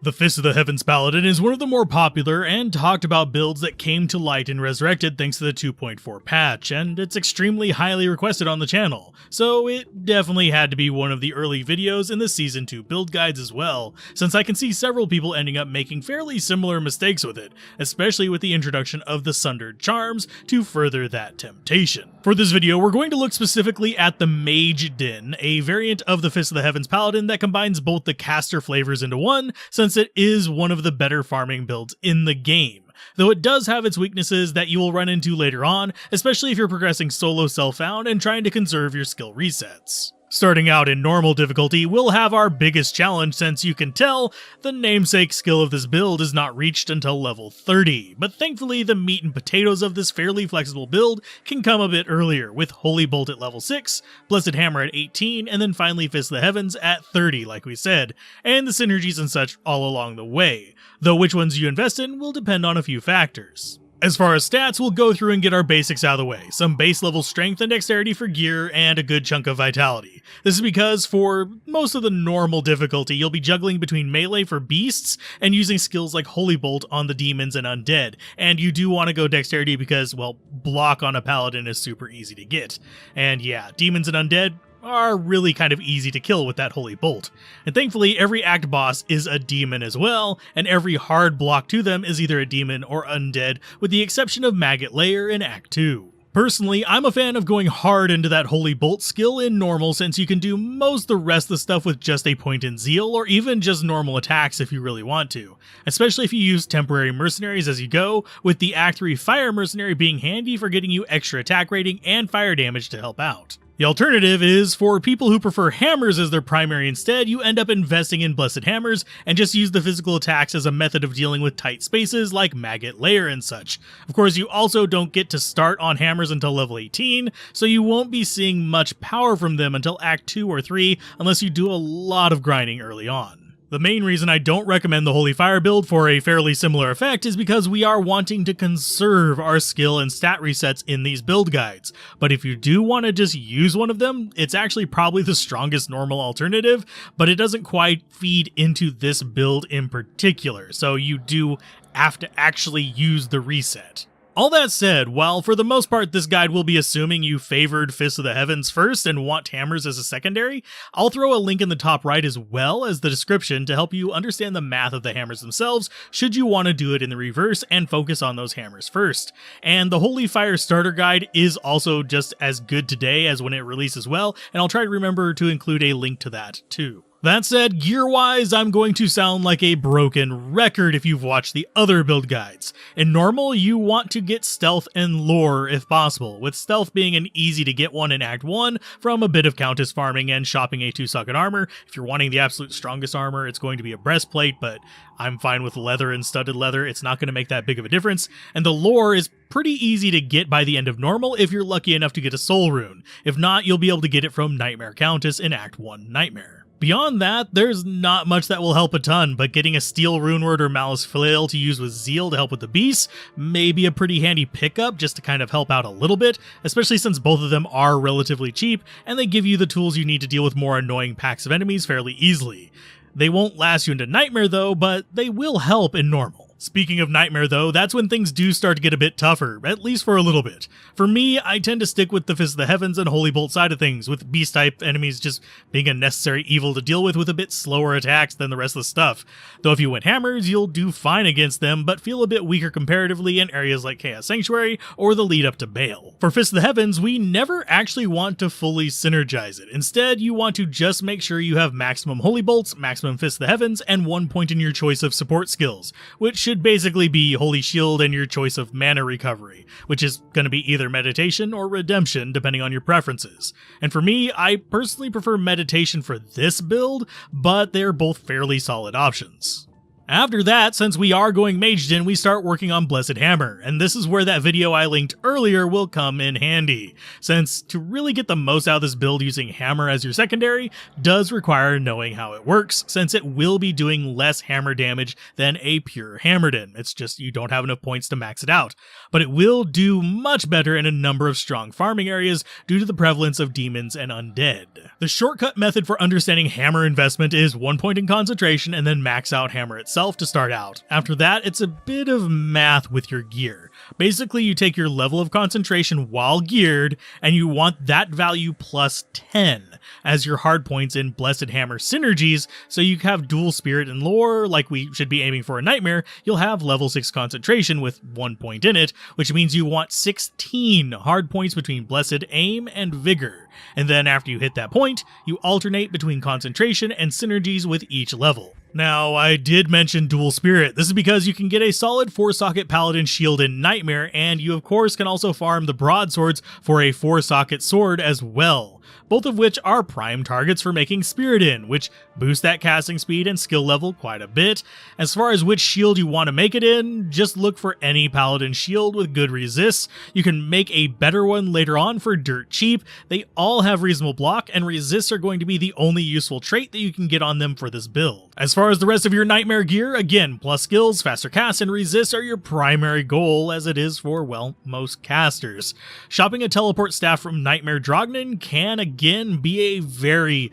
The Fist of the Heavens Paladin is one of the more popular and talked about builds that came to light in Resurrected thanks to the 2.4 patch, and it's extremely highly requested on the channel, so it definitely had to be one of the early videos in the Season 2 build guides as well, since I can see several people ending up making fairly similar mistakes with it, especially with the introduction of the Sunder charms to further that temptation. For this video, we're going to look specifically at the Magedin, a variant of the Fist of the Heavens Paladin that combines both the caster flavors into one, since it is one of the better farming builds in the game, though it does have its weaknesses that you will run into later on, especially if you're progressing solo self-found and trying to conserve your skill resets. Starting out in normal difficulty, we'll have our biggest challenge since you can tell the namesake skill of this build is not reached until level 30, but thankfully the meat and potatoes of this fairly flexible build can come a bit earlier, with Holy Bolt at level 6, Blessed Hammer at 18, and then finally Fist of the Heavens at 30 like we said, and the synergies and such all along the way, though which ones you invest in will depend on a few factors. As far as stats, we'll go through and get our basics out of the way, some base level strength and dexterity for gear, and a good chunk of vitality. This is because for most of the normal difficulty, you'll be juggling between melee for beasts and using skills like Holy Bolt on the demons and undead, and you do want to go dexterity because, well, block on a paladin is super easy to get. And yeah, demons and undead are really kind of easy to kill with that Holy Bolt. And thankfully, every act boss is a demon as well, and every hard block to them is either a demon or undead, with the exception of Maggot Lair in Act 2. Personally, I'm a fan of going hard into that Holy Bolt skill in normal since you can do most of the rest of the stuff with just a point in zeal or even just normal attacks if you really want to, especially if you use temporary mercenaries as you go, with the Act 3 Fire Mercenary being handy for getting you extra attack rating and fire damage to help out. The alternative is, for people who prefer hammers as their primary instead, you end up investing in Blessed Hammers and just use the physical attacks as a method of dealing with tight spaces like Maggot Lair and such. Of course, you also don't get to start on hammers until level 18, so you won't be seeing much power from them until Act 2 or 3 unless you do a lot of grinding early on. The main reason I don't recommend the Holy Fire build for a fairly similar effect is because we are wanting to conserve our skill and stat resets in these build guides, but if you do want to just use one of them, it's actually probably the strongest normal alternative, but it doesn't quite feed into this build in particular, so you do have to actually use the reset. All that said, while for the most part this guide will be assuming you favored Fist of the Heavens first and want hammers as a secondary, I'll throw a link in the top right as well as the description to help you understand the math of the hammers themselves should you want to do it in the reverse and focus on those hammers first. And the Holy Fire Starter Guide is also just as good today as when it released as well, and I'll try to remember to include a link to that too. That said, gear-wise, I'm going to sound like a broken record if you've watched the other build guides. In normal, you want to get stealth and lore if possible, with stealth being an easy to get one in Act 1 from a bit of countess farming and shopping a 2-socket armor. If you're wanting the absolute strongest armor, it's going to be a breastplate, but I'm fine with leather and studded leather, it's not going to make that big of a difference. And the lore is pretty easy to get by the end of normal if you're lucky enough to get a soul rune. If not, you'll be able to get it from Nightmare Countess in Act 1 Nightmare. Beyond that, there's not much that will help a ton, but getting a steel runeword or malice flail to use with zeal to help with the beasts may be a pretty handy pickup just to kind of help out a little bit, especially since both of them are relatively cheap and they give you the tools you need to deal with more annoying packs of enemies fairly easily. They won't last you into Nightmare though, but they will help in normal. Speaking of Nightmare though, that's when things do start to get a bit tougher, at least for a little bit. For me, I tend to stick with the Fist of the Heavens and Holy Bolt side of things, with beast-type enemies just being a necessary evil to deal with a bit slower attacks than the rest of the stuff. Though if you went hammers, you'll do fine against them, but feel a bit weaker comparatively in areas like Chaos Sanctuary or the lead up to Baal. For Fist of the Heavens, we never actually want to fully synergize it. Instead, you want to just make sure you have maximum Holy Bolts, maximum Fist of the Heavens, and 1 point in your choice of support skills, which should basically be Holy Shield and your choice of mana recovery, which is going to be either meditation or redemption depending on your preferences. And for me, I personally prefer meditation for this build, but they're both fairly solid options. After that, since we are going Magedin, we start working on Blessed Hammer, and this is where that video I linked earlier will come in handy, since to really get the most out of this build using Hammer as your secondary does require knowing how it works, since it will be doing less hammer damage than a pure Hammerdin. It's just you don't have enough points to max it out, but it will do much better in a number of strong farming areas due to the prevalence of demons and undead. The shortcut method for understanding Hammer investment is 1 point in concentration and then max out Hammer itself, itself to start out. After that, it's a bit of math with your gear. Basically, you take your level of concentration while geared, and you want that value plus 10 as your hard points in Blessed Hammer synergies, so you have dual spirit and lore, like we should be aiming for a Nightmare. You'll have level 6 concentration with 1 point in it, which means you want 16 hard points between Blessed Aim and Vigor. And then after you hit that point, you alternate between concentration and synergies with each level. Now, I did mention dual spirit. This is because you can get a solid 4-socket Paladin shield in Nightmare, and you of course can also farm the broadswords for a 4-socket sword as well, both of which are prime targets for making Spirit in, which boosts that casting speed and skill level quite a bit. As far as which shield you want to make it in, just look for any Paladin shield with good resists. You can make a better one later on for dirt cheap. They all have reasonable block, and resists are going to be the only useful trait that you can get on them for this build. As far as the rest of your Nightmare gear, again, plus skills, faster cast, and resists are your primary goal, as it is for, well, most casters. Shopping a teleport staff from Nightmare Drognin can again be a very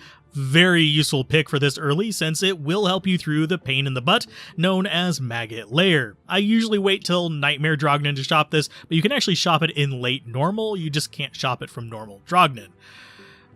useful pick for this early, since it will help you through the pain in the butt known as Maggot lair. I usually wait till Nightmare Drognin to shop this, but you can actually shop it in late normal, you just can't shop it from normal Drognin.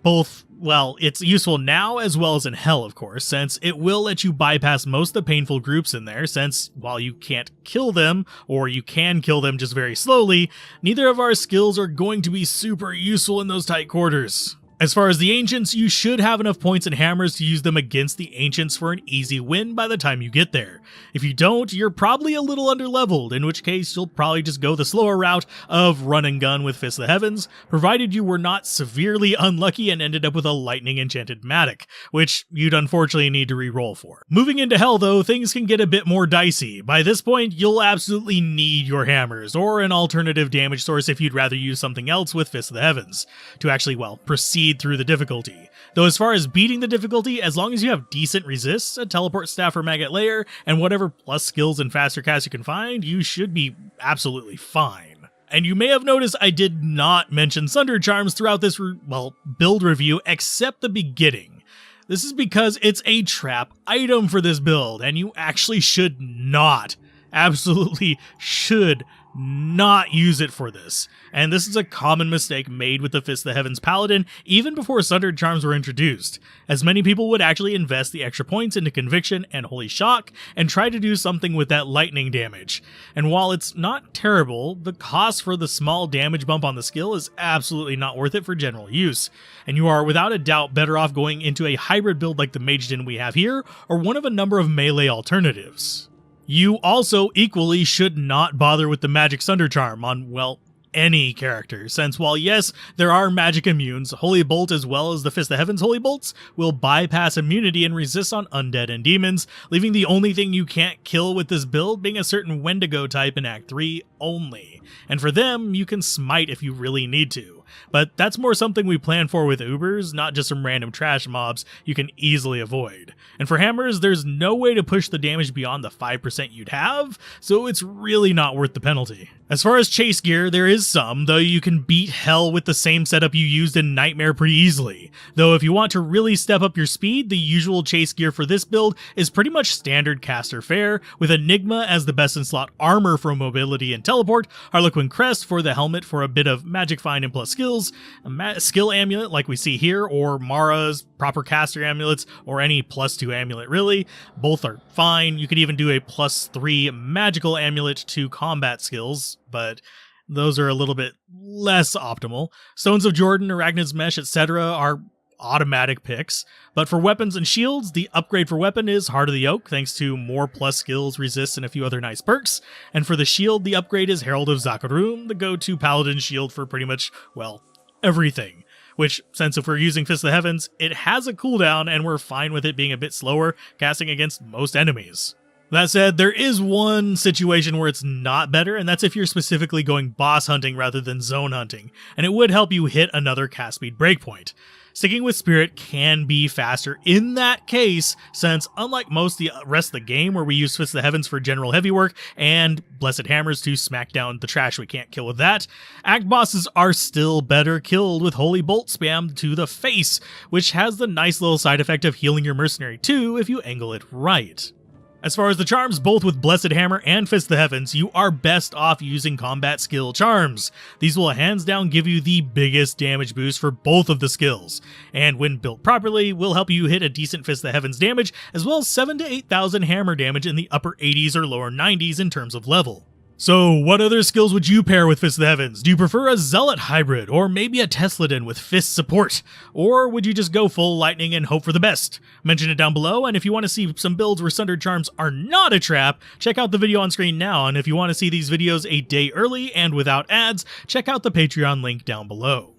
Both, well, it's useful now as well as in hell, of course, since it will let you bypass most of the painful groups in there, since while you can't kill them, or you can kill them just very slowly, neither of our skills are going to be super useful in those tight quarters. As far as the Ancients, you should have enough points and hammers to use them against the Ancients for an easy win by the time you get there. If you don't, you're probably a little underleveled, in which case you'll probably just go the slower route of run and gun with Fist of the Heavens, provided you were not severely unlucky and ended up with a lightning enchanted Matic, which you'd unfortunately need to re-roll for. Moving into hell though, things can get a bit more dicey. By this point, you'll absolutely need your hammers, or an alternative damage source if you'd rather use something else with Fist of the Heavens, to actually, well, proceed through the difficulty. Though as far as beating the difficulty, as long as you have decent resists, a teleport staff for Maggot lair, and whatever plus skills and faster cast you can find, you should be absolutely fine. And you may have noticed I did not mention Sunder charms throughout this, build review, except the beginning. This is because it's a trap item for this build, and you actually should not, absolutely should not use it for this. And this is a common mistake made with the Fist of the Heavens Paladin even before Sundered charms were introduced, as many people would actually invest the extra points into Conviction and Holy Shock and try to do something with that lightning damage. And while it's not terrible, the cost for the small damage bump on the skill is absolutely not worth it for general use, and you are without a doubt better off going into a hybrid build like the Magedin we have here, or one of a number of melee alternatives. You also equally should not bother with the Magic Sunder charm on, well, any character, since while yes, there are magic immunes, Holy Bolt as well as the Fist of the Heavens Holy Bolts will bypass immunity and resist on undead and demons, leaving the only thing you can't kill with this build being a certain Wendigo type in Act 3 only. And for them, you can smite if you really need to. But that's more something we plan for with Ubers, not just some random trash mobs you can easily avoid. And for hammers, there's no way to push the damage beyond the 5% you'd have, so it's really not worth the penalty. As far as chase gear, there is some, though you can beat hell with the same setup you used in Nightmare pretty easily. Though if you want to really step up your speed, the usual chase gear for this build is pretty much standard caster fare, with Enigma as the best in slot armor for mobility and teleport, Harlequin Crest for the helmet for a bit of magic find and plus skills, a skill amulet like we see here, or Mara's proper caster amulets, or any +2 amulet really. Both are fine. You could even do a +3 magical amulet to combat skills, but those are a little bit less optimal. Stones of Jordan, Arachnid's Mesh, etc. are automatic picks, but for weapons and shields, the upgrade for weapon is Heart of the Oak, thanks to more plus skills, resists, and a few other nice perks, and for the shield, the upgrade is Herald of Zakarum, the go-to paladin shield for pretty much, well, everything. Which, since if we're using Fist of the Heavens, it has a cooldown, and we're fine with it being a bit slower, casting against most enemies. That said, there is one situation where it's not better, and that's if you're specifically going boss hunting rather than zone hunting, and it would help you hit another cast speed breakpoint. Sticking with Spirit can be faster in that case, since unlike most of the rest of the game where we use Fist of the Heavens for general heavy work and Blessed Hammers to smack down the trash we can't kill with that, Act bosses are still better killed with Holy Bolt spam to the face, which has the nice little side effect of healing your mercenary too if you angle it right. As far as the charms, both with Blessed Hammer and Fist of the Heavens, you are best off using combat skill charms. These will hands down give you the biggest damage boost for both of the skills, and when built properly, will help you hit a decent Fist of the Heavens damage, as well as 7,000 to 8,000 hammer damage in the upper 80s or lower 90s in terms of level. So what other skills would you pair with Fist of the Heavens? Do you prefer a Zealot hybrid, or maybe a Tesladin with Fist support? Or would you just go full lightning and hope for the best? Mention it down below, and if you want to see some builds where Sunder charms are not a trap, check out the video on screen now, and if you want to see these videos a day early and without ads, check out the Patreon link down below.